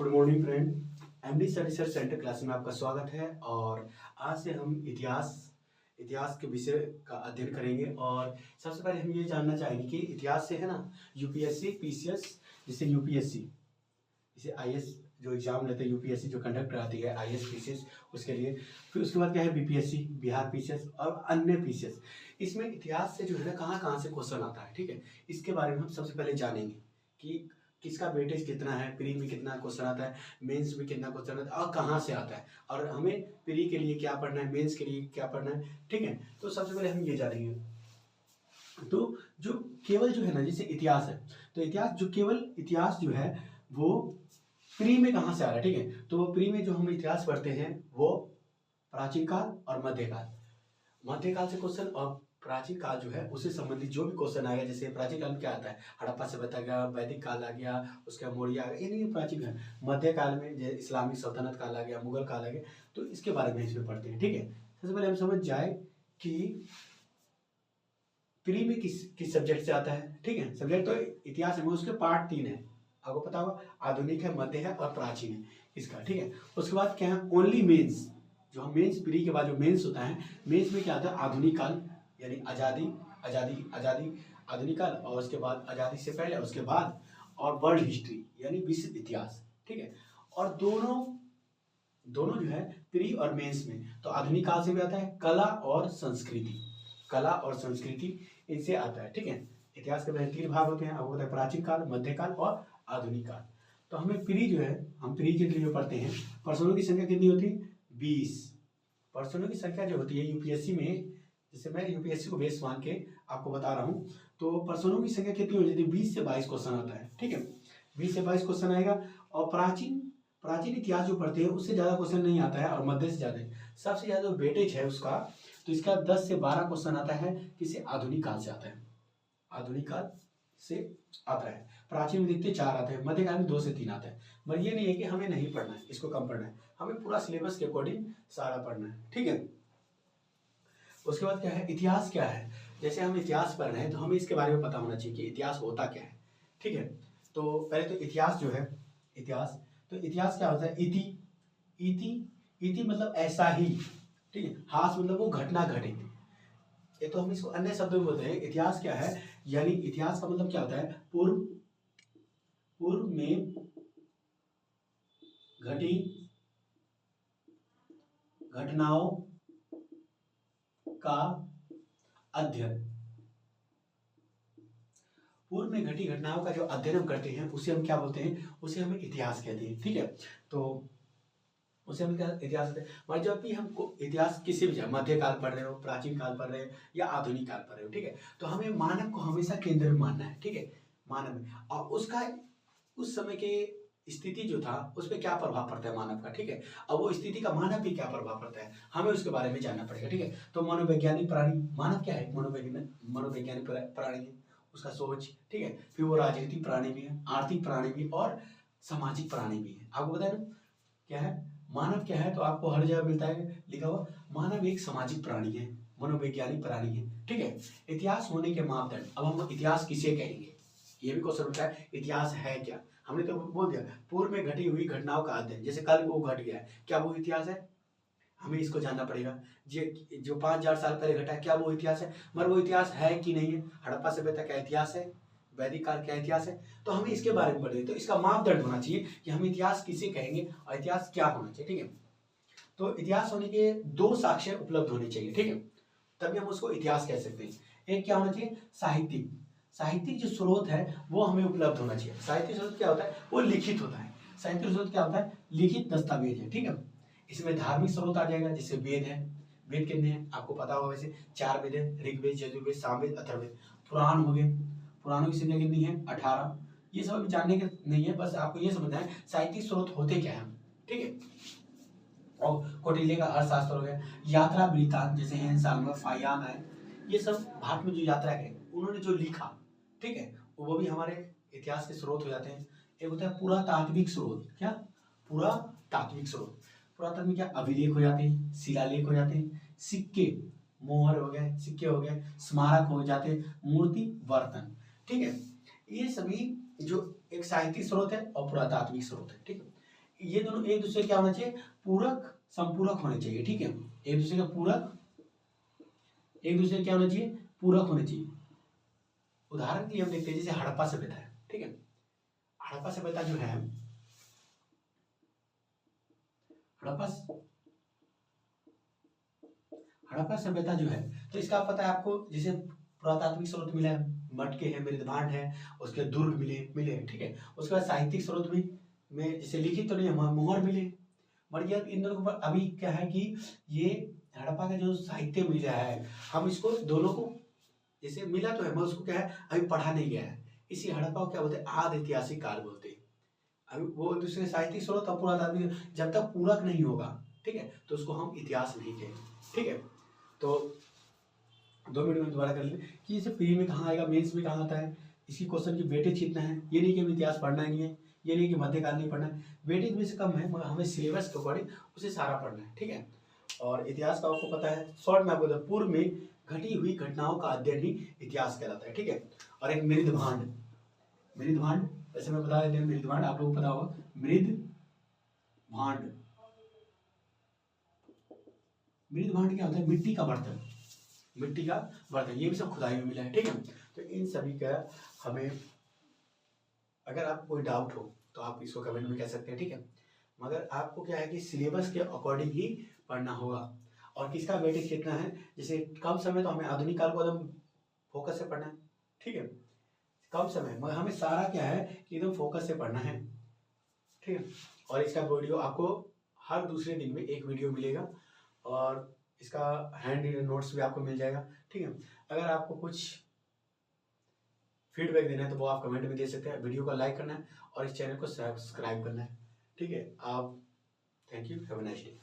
Good morning friend. MD study research centre class में आपका स्वागत है। और आज से हम इतिहास के विषय का अध्ययन करेंगे। और सबसे पहले हम ये जानना चाहेंगे कि इतिहास से है ना यूपीएससी पीसीएस, जिसे यूपीएससी जिसे आईएएस जो एग्जाम लेते हैं, यूपीएससी जो कंडक्ट कराती है आईएएस पीसीएस उसके लिए। फिर उसके बाद क्या है बीपीएससी बिहार पीसीएस और अन्य पीसीएस। इसमें इतिहास से जो है ना कहाँ कहाँ से क्वेश्चन आता है, ठीक है। इसके बारे में हम सबसे पहले जानेंगे कि किसका वेटेज कितना है, प्री में कितना क्वेश्चन आता है, मेंस में कितना क्वेश्चन आता है और कहाँ से आता है, और हमें प्री के लिए क्या पढ़ना है, मेंस के लिए क्या पढ़ना है, ठीक है। तो सबसे पहले हम ये जानेंगे। तो जो केवल जो है ना जैसे इतिहास है, तो इतिहास जो केवल इतिहास जो है वो प्री में कहाँ से आ रहा है, ठीक है। तो प्री में जो हम इतिहास पढ़ते हैं वो प्राचीन काल और मध्यकाल से क्वेश्चन, और प्राचीन काल जो है उससे संबंधित जो भी क्वेश्चन आएगा। जैसे प्राचीन काल में क्या आता है, हड़प्पा सभ्यता गया, वैदिक काल आ गया, उसके बाद मौर्य आ गया, ये नहीं प्राचीन काल। मध्यकाल में जैसे इस्लामिक सल्तनत काल आ गया, मुगल काल आ गया, तो इसके बारे में इसमें पढ़ते हैं, ठीक है। सबसे पहले हम समझ जाए कि प्री में किस सब्जेक्ट से आता है, ठीक है। सब्जेक्ट तो इतिहास में उसके पार्ट 3 है, आपको पता होगा, आधुनिक है, मध्य है और प्राचीन है इसका, ठीक है। उसके बाद क्या है, ओनली मेंस, जो हम मेंस प्री के बाद जो मेंस होता है, मेंस में क्या आता है, आधुनिक काल यानी आज़ादी आधुनिक काल, और उसके बाद आज़ादी से पहले, उसके बाद, और वर्ल्ड हिस्ट्री यानी विश्व इतिहास, ठीक है। और दोनों जो है प्री और मेंस में, तो आधुनिक काल से भी आता है, कला और संस्कृति इनसे आता है, ठीक है। इतिहास के 3 भाग होते हैं, आपको पता है, प्राचीन काल, मध्यकाल और आधुनिक काल। तो हमें प्री जो है, हम प्री के लिए पढ़ते हैं, पर्सनों की संख्या कितनी होती है, 20। पर्सनों की संख्या जो होती है यूपीएससी में, जैसे मैं यूपीएससी को बेस मान के आपको बता रहा हूँ, तो पर्सनों की संख्या कितनी हो जाती है, 20 से 22 क्वेश्चन आता है, ठीक है। 20 से 22 क्वेश्चन आएगा। और प्राचीन इतिहास जो पढ़ते हैं उससे ज़्यादा क्वेश्चन नहीं आता है, और मध्य से ज़्यादा है। सबसे ज़्यादा वेटेज है उसका, तो इसका 10 से 12 क्वेश्चन आता है, किसी आधुनिक काल से आता है, आधुनिक काल से आता है। प्राचीन में देखते 4 आते हैं, मध्यकाल में 2 से 3 आता है। मगर ये नहीं है कि हमें नहीं पढ़ना है, इसको कम पढ़ना है, हमें पूरा सिलेबस के अकॉर्डिंग सारा पढ़ना है, ठीक है। उसके बाद क्या है, इतिहास क्या है। जैसे हम इतिहास पढ़ रहे हैं तो हमें इसके बारे में पता होना चाहिए कि इतिहास होता क्या है, ठीक है। तो पहले तो इतिहास जो है, इतिहास क्या होता है, इति मतलब ऐसा ही, ठीक है। हास मतलब वो घटना घटित, ये तो हम इसको अन्य शब्दों में बोलते हैं। इतिहास क्या है, यानी इतिहास का मतलब क्या होता है, पूर्व में घटी घटनाओं का अध्ययन। पूर्व में घटी घटनाओं का जो अध्ययन हम करते हैं उसे हम क्या बोलते हैं, उसे हमें इतिहास कहते हैं, ठीक है। तो उसे हम क्या इतिहास कहते हैं। और जब भी हमको इतिहास किसी भी मध्यकाल पढ़ रहे हो, प्राचीन काल पढ़ रहे हो या आधुनिक काल पढ़ रहे हो, ठीक है, तो हमें मानव को हमेशा केंद्र में मानना है, ठीक है। मानव में, और उसका उस समय के स्थिति जो था उस पर क्या प्रभाव पड़ता है मानव का, ठीक है। अब वो स्थिति का मानव भी क्या प्रभाव पड़ता है, हमें उसके बारे में जानना पड़ेगा, ठीक है। तो मनोवैज्ञानिक प्राणी, मानव क्या है, मनोवैज्ञानिक प्राणी है, उसका सोच, ठीक है। फिर वो राजनीतिक प्राणी भी है, आर्थिक प्राणी भी, और सामाजिक प्राणी भी है। आपको पता है ना क्या है मानव क्या है, तो आपको हर जगह मिलता है लिखा हुआ, मानव एक सामाजिक प्राणी है, मनोवैज्ञानिक प्राणी है, ठीक है। इतिहास होने के मापदंड, अब हम इतिहास किसे कहेंगे, ये भी क्वेश्चन उठता है, इतिहास है क्या। हमने तो बोल दिया, पूर्व में घटी हुई घटनाओं का अध्ययन, जैसे कल वो घट गया है, क्या वो इतिहास है, हमें इसको जानना पड़ेगा। जो 5000 साल पहले घटा है, क्या वो इतिहास है, मगर वो इतिहास है कि नहीं है। हड़प्पा सभ्यता क्या इतिहास है, वैदिक काल क्या इतिहास है, तो हमें इसके बारे में पढ़ेंगे। तो इसका मापदंड होना चाहिए कि हम इतिहास किसे कहेंगे और इतिहास क्या होना चाहिए, ठीक है। तो इतिहास होने के 2 साक्ष्य उपलब्ध होने चाहिए, ठीक है, तभी हम उसको इतिहास कह सकते हैं। एक क्या होना चाहिए, साहित्यिक जो स्रोत है वो हमें उपलब्ध होना चाहिए। साहित्यिक स्रोत क्या होता है, वो लिखित होता है। साहित्यिक स्रोत क्या होता है, लिखित दस्तावेज है, ठीक है। इसमें धार्मिक स्रोत आ जाएगा, जैसे वेद है, वेद कितने हैं आपको पता होगा, वैसे 4 वेद है, ऋग्वेद, यजुर्वेद, सामवेद, अथर्ववेद। पुराण हो गए, पुराणों की संख्या कितनी है, 18। ये सब अभी जानने के नहीं है, बस आपको ये समझना है साहित्यिक स्रोत होते क्या है, ठीक है। और कौटिल्य का अर्थशास्त्र हो गया, यात्रा वृत्तांत जैसे हैं सालमर, फायान है, ये सब भारत में जो यात्रा है उन्होंने जो लिखा, ठीक है, वो भी हमारे इतिहास के स्रोत हो जाते हैं। एक होता है पुरातात्विक स्रोत, क्या पुरातात्विक स्रोत, पुरातत्व में क्या अभिलेख हो जाते हैं, शिलालेख हो जाते हैं, सिक्के, मोहर हो गए, सिक्के हो गए, स्मारक हो जाते हैं, मूर्ति, बर्तन, ठीक है। ये सभी जो एक साहित्यिक स्रोत है और पुरातात्विक स्रोत है, ठीक है। ये दोनों एक दूसरे क्या होना चाहिए, पूरक संपूरक होने चाहिए, ठीक है, एक दूसरे का पूरक, एक दूसरे का क्या होना चाहिए, पूरक होने चाहिए। उदाहरण के लिए हम देखते हैं जैसे हड़प्पा सभ्यता है, ठीक है, हड़प्पा सभ्यता जो है, हड़प्पा हड़प्पा सभ्यता जो है, तो इसका पता है आपको, जैसे पुरातात्विक स्रोत मिला है, मटके हैं, मृदभांड है, उसके दुर्ग मिले मिले हैं, ठीक है, उसके बाद साहित्यिक स्रोत भी में जैसे लिखित तो नहीं है, मुहर मिले। बट यार इन दोनों को अभी क्या है कि ये हड़प्पा का जो साहित्य मिला है, हम इसको दोनों को जैसे मिला तो है, मैं उसको क्या है अभी पढ़ा नहीं गया है, इसी हड़प्पा को क्या बोलते हैं, आद ऐतिहासिक काल बोलते हैं। अभी वो दूसरे साहित्यिक स्रोत और पुरातात्विक जब तक पूरक नहीं होगा, ठीक है, तो उसको हम इतिहास नहीं कहेंगे, ठीक है। तो 2 मिनट में दोबारा कर लें कि इसे प्री में कहाँ आएगा, मेंस में कहाँ आता है, इसकी क्वेश्चन की वेटेज कितना है, ये नहीं कि हमें इतिहास पढ़ना ही नहीं है, ये नहीं कि मध्यकाल नहीं पढ़ना है, वेटेज में से कम है मगर हमें सिलेबस के अकॉर्डिंग उसे सारा पढ़ना है, ठीक है। और इतिहास का आपको पता है, शॉर्ट में आपको बता, पूर्व में घटी हुई घटनाओं का अध्ययन ही इतिहास कहलाता है, ठीक है। और एक मृदभांड, मृदभांड वैसे मैं बता देते हैं, मृदभांड आप लोगों को पता होगा, मृदभांड, मृदभांड क्या होता है, मिट्टी का बर्तन, मिट्टी का बर्तन, ये भी सब खुदाई में मिला है, ठीक है। तो इन सभी का हमें, अगर आपको कोई डाउट हो तो आप इसको कमेंट में कह सकते हैं, ठीक है, मगर आपको क्या है कि सिलेबस के अकॉर्डिंग ही पढ़ना होगा। और किसका वेटेज कितना है, जैसे कम समय तो हमें आधुनिक काल को एकदम फोकस से पढ़ना है, ठीक है, कम समय मगर हमें सारा क्या है कि एकदम फोकस से पढ़ना है, ठीक है। और इसका वीडियो आपको हर दूसरे दिन में एक वीडियो मिलेगा, और इसका हैंड रिटन नोट्स भी आपको मिल जाएगा, ठीक है। अगर आपको कुछ फीडबैक देना है तो वो आप कमेंट में दे सकते हैं, वीडियो को लाइक करना है और इस चैनल को सब्सक्राइब करना है, ठीक है। आप thank you, have a nice day.